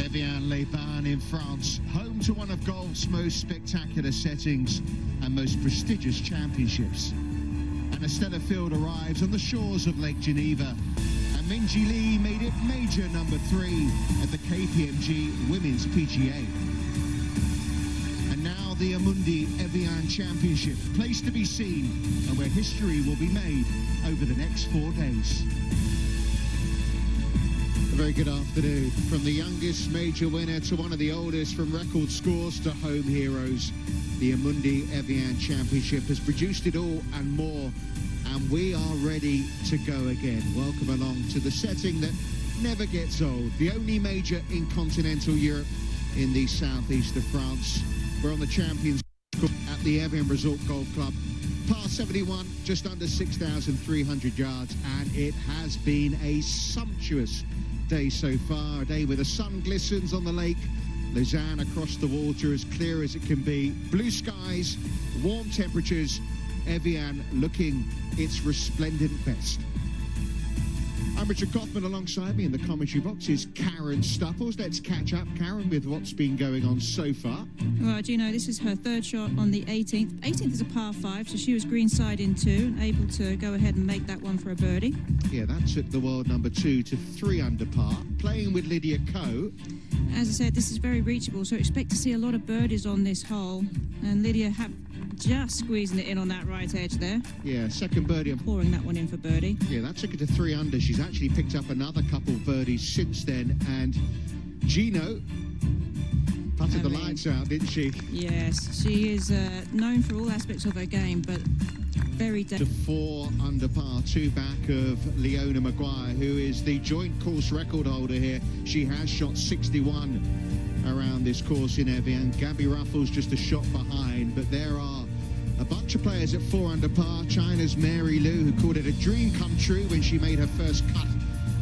Evian in France, home to one of golf's most spectacular settings and most prestigious championships. And a stellar field arrives on the shores of Lake Geneva, and Minjee Lee made it major number 3 at the KPMG Women's PGA. And now the Amundi Evian Championship, place to be seen and where history will be made over the next 4 days. A very good afternoon. From the youngest major winner to one of the oldest, from record scores to home heroes, the Amundi Evian Championship has produced it all and more, and we are ready to go again. Welcome along to the setting that never gets old, the only major in continental Europe in the southeast of France. We're on the Champions at the Evian Resort Golf Club. Par 71, just under 6,300 yards, and it has been a sumptuous day so far. A day where the sun glistens on the lake, Lausanne across the water as clear as it can be, blue skies, warm temperatures, Evian looking its resplendent best. I'm Richard Kaufman. Alongside me in the commentary box is Karen Stupples. Let's catch up, Karen, with what's been going on so far. Well, Jeeno, this is her third shot on the 18th. 18th is a par 5, so she was greenside in 2 and able to go ahead and make that one for a birdie. Yeah, that took the world number 2 to 3 under par, playing with Lydia Co. As I said, this is very reachable, so expect to see a lot of birdies on this hole. And Lydia just squeezing it in on that right edge there. Yeah, second birdie. Pouring that one in for birdie. Yeah, that took her to 3 under. She's actually picked up another couple of birdies since then. And Jeeno putted the lights out, didn't she? Yes, she is known for all aspects of her game, but very... To 4 under par, 2 back of Leona Maguire, who is the joint course record holder here. She has shot 61 around this course in Evian. Gabby Ruffles just a shot behind, but there are a bunch of players at 4 under par. China's Mary Liu, who called it a dream come true when she made her first cut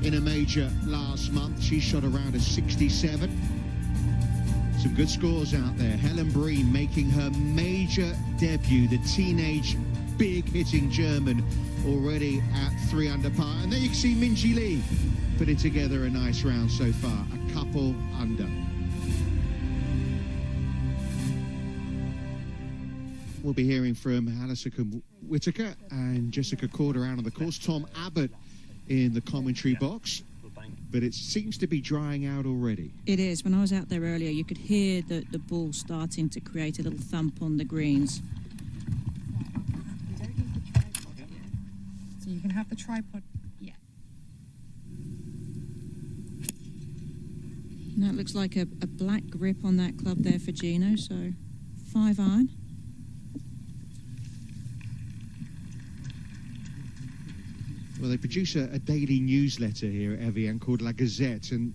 in a major last month. She shot around a 67. Some good scores out there. Helen Breen making her major debut, the teenage big-hitting German, already at 3 under par. And there you can see Minjee Lee putting together a nice round so far, a couple under. We'll be hearing from Alison Whitaker and Jessica Corder out on the course. Tom Abbott in the commentary box. But it seems to be drying out already. It is. When I was out there earlier, you could hear the ball starting to create a little thump on the greens. So you can have the tripod. Yeah. And that looks like a black grip on that club there for Jeeno, so 5 iron. Well, they produce a daily newsletter here at Evian called La Gazette, and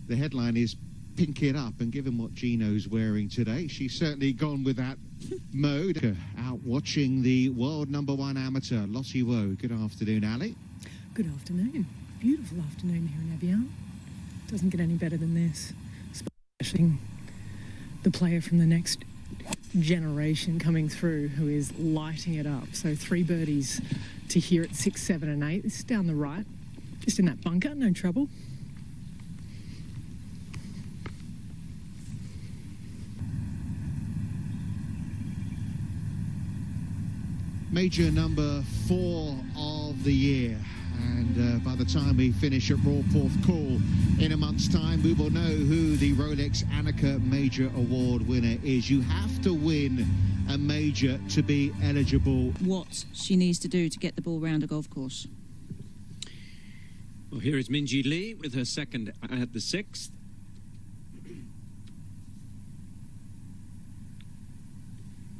the headline is "Pink It Up," and given what Jeeno's wearing today, she's certainly gone with that mode. Out watching the world number 1 amateur, Lottie Woe. Good afternoon, Ali. Good afternoon. Beautiful afternoon here in Evian. Doesn't get any better than this, especially the player from the next generation coming through who is lighting it up. So 3 birdies to here at 6, 7 and 8. This is down the right, just in that bunker, no trouble. Major number 4 of the year, and by the time we finish at Rawporth Call in a month's time, we will know who the Rolex Annika Major Award winner is. You have to win a major to be eligible. What she needs to do to get the ball round a golf course. Well, here is Minjee Lee with her second at the 6th.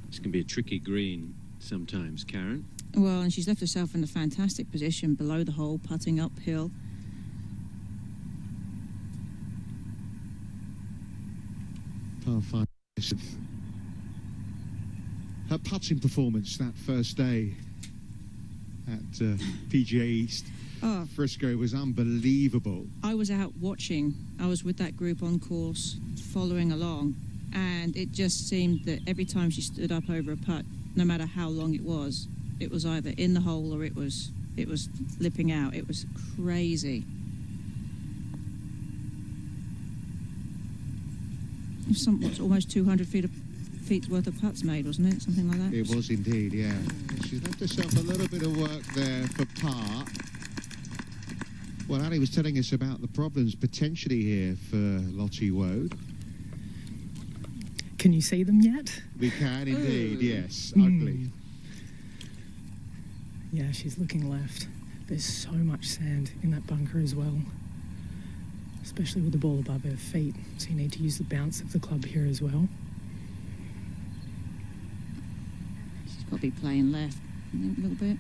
This can be a tricky green sometimes, Karen. Well, and she's left herself in a fantastic position below the hole, putting uphill. Par 5. Her putting performance that first day at PGA East Frisco was unbelievable. I was out watching. I was with that group on course, following along, and it just seemed that every time she stood up over a putt, no matter how long it was either in the hole or it was lipping out. It was crazy. What's almost 200 feet's worth of putts made, wasn't it? Something like that. It was indeed, yeah. She's left herself a little bit of work there for par. Well, Ali was telling us about the problems potentially here for Lottie Woad. Can you see them yet? We can indeed, yes. Ugly. Yeah, she's looking left. There's so much sand in that bunker as well, especially with the ball above her feet. So you need to use the bounce of the club here as well. She's got to be playing left, I think, a little bit.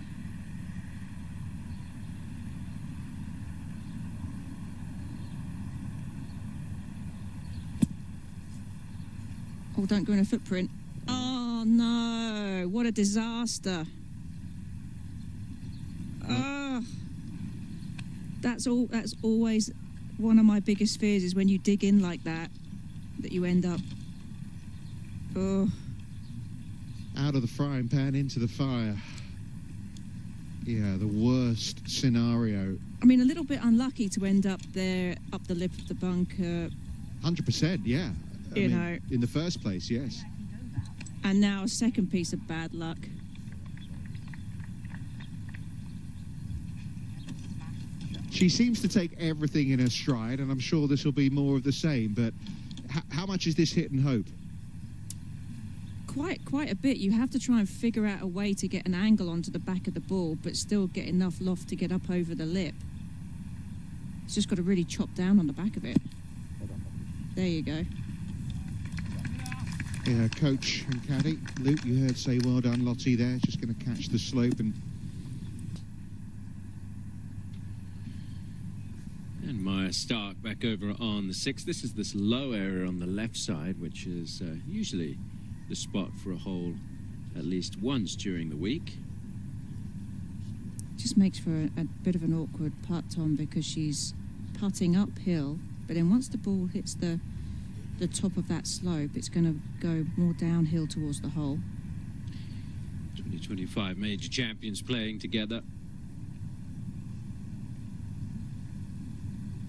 Oh, don't go in a footprint. Oh, no. What a disaster. Oh. That's always one of my biggest fears, is when you dig in like that you end up... Oh. Out of the frying pan into the fire. Yeah, the worst scenario. I mean, a little bit unlucky to end up there, up the lip of the bunker. 100%, yeah. I mean, know. in the first place, yes. And now a second piece of bad luck. She seems to take everything in her stride, and I'm sure this will be more of the same, but how much is this hit and hope? Quite a bit. You have to try and figure out a way to get an angle onto the back of the ball, but still get enough loft to get up over the lip. It's just got to really chop down on the back of it. There you go. Yeah, coach and caddy, Luke, you heard say well done, Lottie there, just going to catch the slope and... And Maya Stark back over on the 6th. This is this low area on the left side, which is usually the spot for a hole at least once during the week. Just makes for a bit of an awkward putt, Tom, because she's putting uphill, but then once the ball hits the top of that slope, it's going to go more downhill towards the hole. 2025 major champions playing together.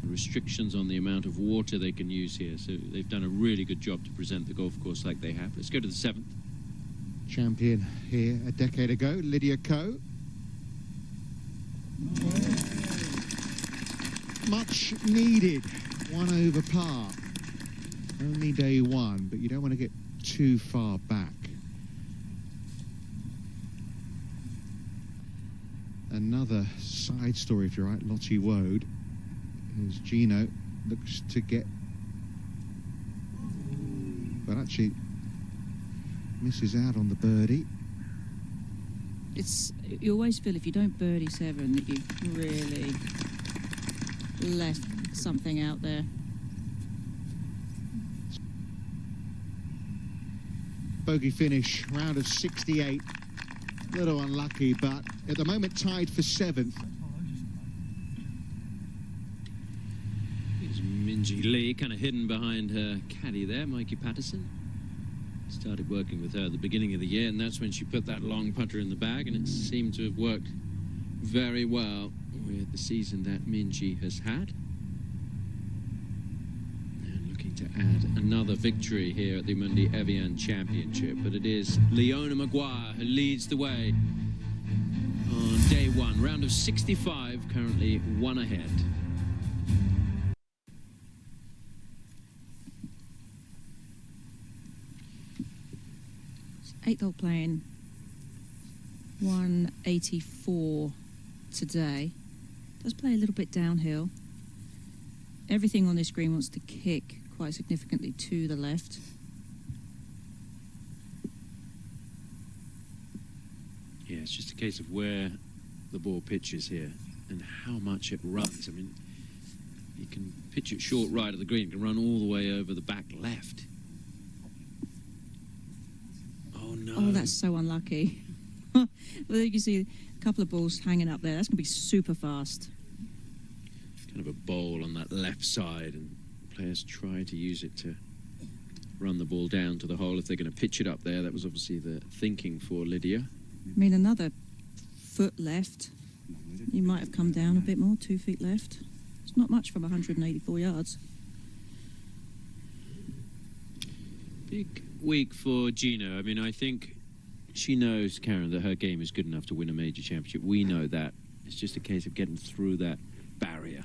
Restrictions on the amount of water they can use here, so they've done a really good job to present the golf course like they have. Let's go to the 7th. Champion here a decade ago, Lydia Ko. Much needed, 1 over par. Only day one, but you don't want to get too far back. Another side story, if you're right, Lottie Woad, as Jeeno looks to get, but actually misses out on the birdie. You always feel if you don't birdie 7 that you've really left something out there. Bogey finish, round of 68. A little unlucky, but at the moment tied for 7th. Here's Minjee Lee, kind of hidden behind her caddy there, Mikey Patterson. Started working with her at the beginning of the year, and that's when she put that long putter in the bag, and it seemed to have worked very well with the season that Minjee has had. And looking to add another victory here at the Amundi Evian Championship, but it is Leona Maguire who leads the way on day 1, round of 65, currently 1 ahead. 8th hole playing 184 today. Does play a little bit downhill. Everything on this green wants to kick quite significantly to the left. Yeah, it's just a case of where the ball pitches here and how much it runs. I mean, you can pitch it short right of the green, it can run all the way over the back left. Oh no. Oh, that's so unlucky. Well, you can see a couple of balls hanging up there. That's going to be super fast. Kind of a bowl on that left side, and players try to use it to run the ball down to the hole if they're going to pitch it up there. That was obviously the thinking for Lydia. I mean, another foot left. You might have come down a bit more, 2 feet left. It's not much from 184 yards. Big week for Jeeno. I mean, I think she knows, Karen, that her game is good enough to win a major championship. We know that. It's just a case of getting through that barrier.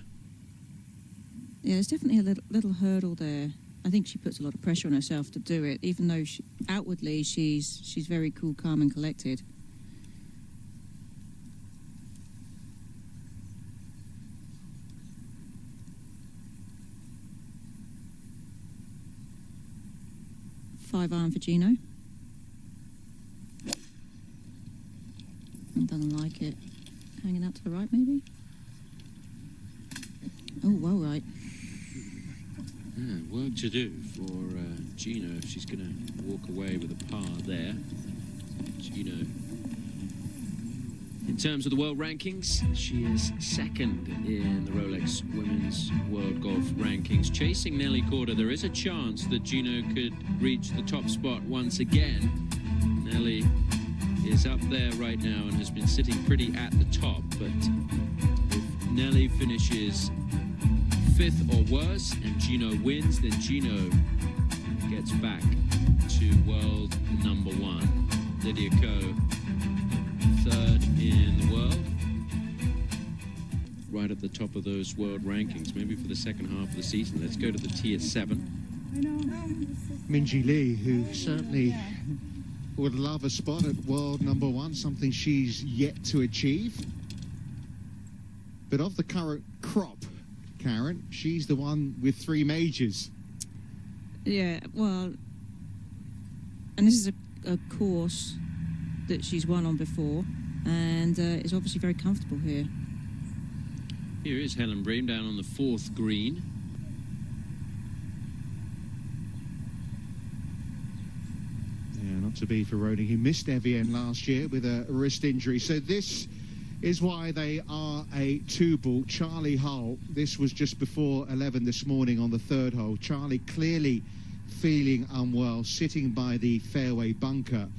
Yeah, there's definitely a little hurdle there. I think she puts a lot of pressure on herself to do it, even though outwardly she's very cool, calm and collected. Five-iron for Jeeno. Doesn't like it. Hanging out to the right, maybe? Oh, well, right. Yeah, work to do for Jeeno if she's going to walk away with a par there. Jeeno, in terms of the world rankings, she is second in the Rolex Women's World Golf Rankings. Chasing Nelly Korda, there is a chance that Jeeno could reach the top spot once again. Nelly is up there right now and has been sitting pretty at the top, but if Nelly finishes 5th or worse and Jeeno wins, then Jeeno gets back to world number 1. Lydia Ko, 3rd in the world, right at the top of those world rankings, maybe for the second half of the season. Let's go to the tier 7. Minjee Lee, who certainly would love a spot at world number 1, something she's yet to achieve. But of the current crop, Karen, she's the one with 3 majors. Yeah, well, and this is a course that she's won on before, and is obviously very comfortable here. Here is Helen Bream down on the 4th green. Yeah, not to be for Roding, who missed Evian last year with a wrist injury. So this is why they are a 2-ball. Charlie Hull, this was just before 11 this morning on the 3rd hole. Charlie clearly feeling unwell, sitting by the fairway bunker.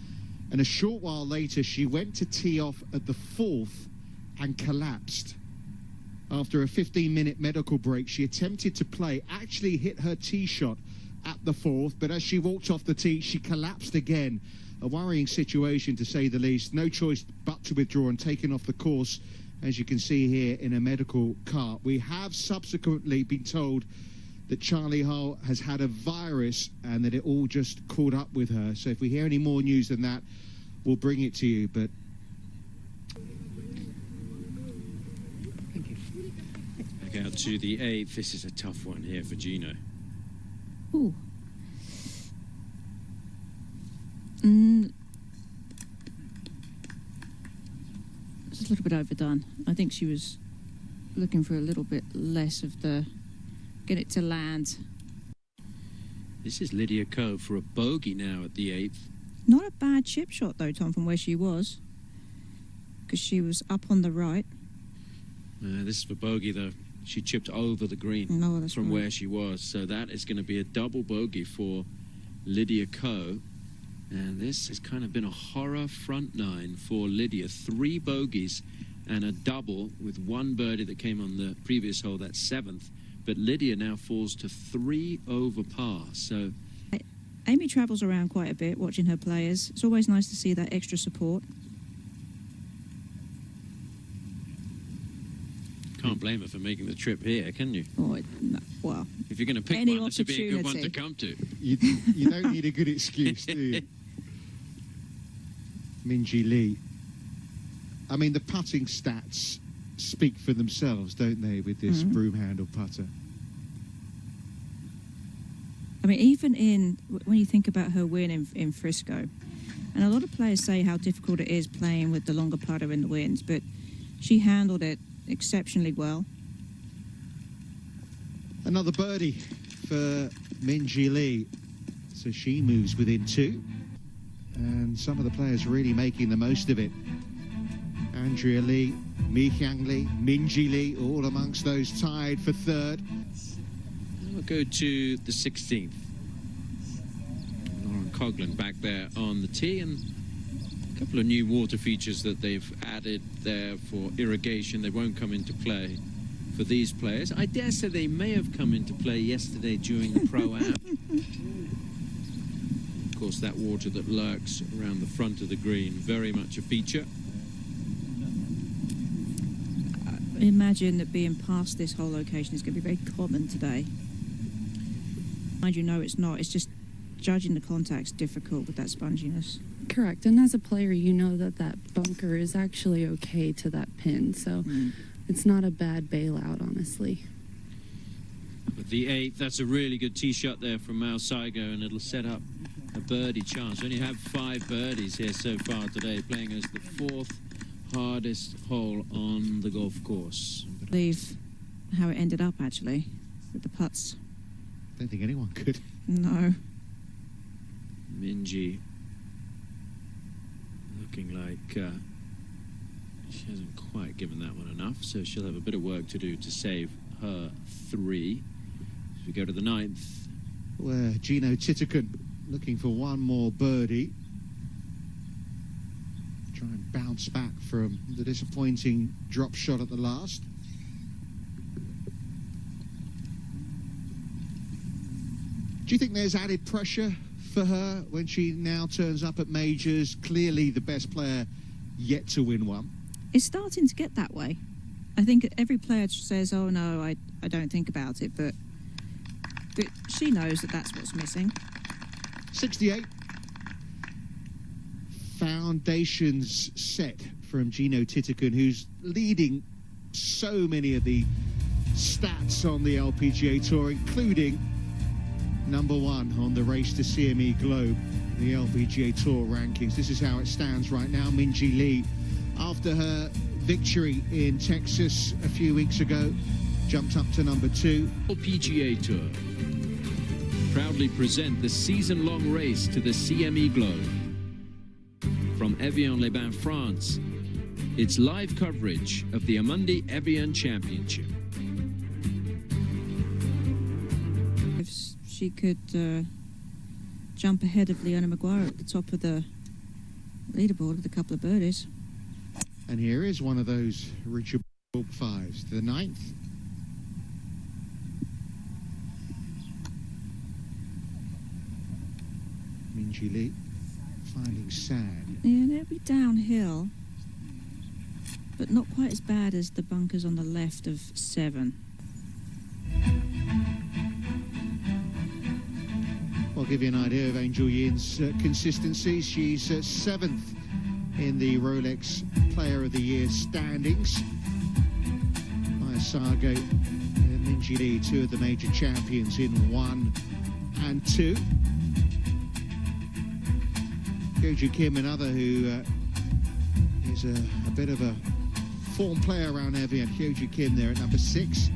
And a short while later, she went to tee off at the 4th and collapsed. After a 15-minute medical break, she attempted to play, actually hit her tee shot at the 4th, but as she walked off the tee, she collapsed again. A worrying situation, to say the least. No choice but to withdraw and taken off the course, as you can see here in a medical cart. We have subsequently been told that Charlie Hull has had a virus and that it all just caught up with her. So if we hear any more news than that, we'll bring it to you. But Thank you. Back out to the 8th. This is a tough one here for Jeeno. Ooh. It's a little bit overdone. I think she was looking for a little bit less of the get it to land. This is Lydia Ko for a bogey now at the 8th. Not a bad chip shot though, Tom, from where she was, because she was up on the right. This is for bogey though. She chipped over the green from where she was, so that is going to be a double bogey for Lydia Ko. And this has kind of been a horror front 9 for Lydia. 3 bogeys and a double with 1 birdie that came on the previous hole, that's 7th. But Lydia now falls to 3 over par. So Amy travels around quite a bit watching her players. It's always nice to see that extra support. Can't blame her for making the trip here, can you? Oh, no, well, if you're going to pick any one, this would be a good one to come to. you don't need a good excuse, do you? Minjee Lee. I mean, the putting stats speak for themselves, don't they, with this broom handle putter? I mean, even when you think about her win in Frisco, and a lot of players say how difficult it is playing with the longer putter in the winds, but she handled it exceptionally well. Another birdie for Minjee Lee. So she moves within 2. And some of the players really making the most of it. Andrea Lee, Mi Hyang Lee, Minjee Lee, all amongst those tied for 3rd. We'll go to the 16th. Lauren Coughlin back there on the tee, and a couple of new water features that they've added there for irrigation. They won't come into play for these players. I dare say they may have come into play yesterday during the Pro-Am. Of course, that water that lurks around the front of the green, very much a feature. Imagine that being past this whole location is going to be very common today. Mind you, no, it's not. It's just judging the contact's difficult with that sponginess. Correct. And as a player, you know that that bunker is actually okay to that pin. So it's not a bad bailout, honestly. With the 8th, that's a really good tee shot there from Mao Saigo, and it'll set up a birdie chance. We only have 5 birdies here so far today, playing as the 4th hardest hole on the golf course. I believe how it ended up, actually, with the putts. I don't think anyone could. No. Minjee looking like she hasn't quite given that one enough, so she'll have a bit of work to do to save her 3. As we go to the 9th. Where Jeeno Thitikul looking for one more birdie. Try and bounce back from the disappointing drop shot at the last. Do you think there's added pressure for her when she now turns up at majors? Clearly the best player yet to win one. It's starting to get that way. I think every player says, oh no, I don't think about it, but she knows that that's what's missing. 68. Foundations set from Jeeno Thitikul, who's leading so many of the stats on the LPGA Tour, including #1 on the Race to CME Globe, the LPGA Tour rankings. This is how it stands right now. Minjee Lee, after her victory in Texas a few weeks ago, jumped up to #2. LPGA Tour proudly present the season-long race to the CME Globe. From Evian-les-Bains, France, it's live coverage of the Amundi Evian Championship. If she could jump ahead of Leona Maguire at the top of the leaderboard with a couple of birdies. And here is one of those Richard 5s, the 9th. Minjee Lee finding sand. Yeah, and it'll be downhill, but not quite as bad as the bunkers on the left of 7. I'll give you an idea of Angel Yin's consistency. She's 7th in the Rolex Player of the Year standings. Maya Sago and Minjee Lee, 2 of the major champions in 1 and 2. Hyo-Joo Kim, another who is a bit of a form player around Evian. Hyo-Joo Kim there at #6.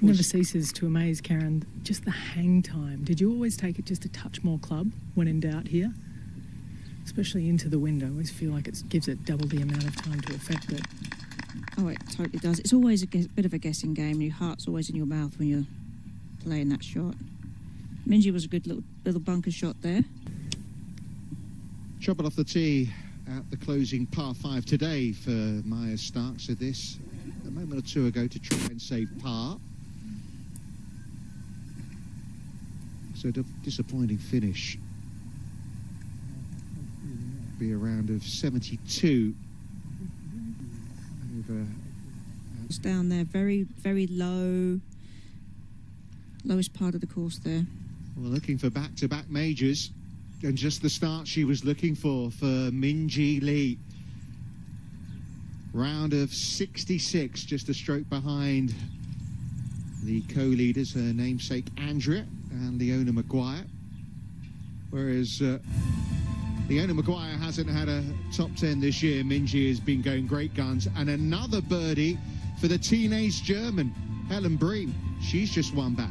Never ceases to amaze, Karen, just the hang time. Did you always take it just a touch more club when in doubt here? Especially into the wind, I always feel like it gives it double the amount of time to affect it. Oh, it totally does. It's always a bit of a guessing game. Your heart's always in your mouth when you're playing that shot. Minjee was a good little bunker shot there. Trouble off the tee at the closing par 5 today for Maya Stark. So this, a moment or 2 ago, to try and save par. So disappointing finish. Be a round of 72. It's down there, very, very low. Lowest part of the course there. Well, looking for back-to-back majors, and just the start she was looking for Minjee Lee. Round of 66, just a stroke behind the co-leaders, her namesake Andrea and Leona Maguire. Whereas Leona Maguire hasn't had a top 10 this year. Minjee has been going great guns. And another birdie for the teenage German, Helen Bream. She's just one back.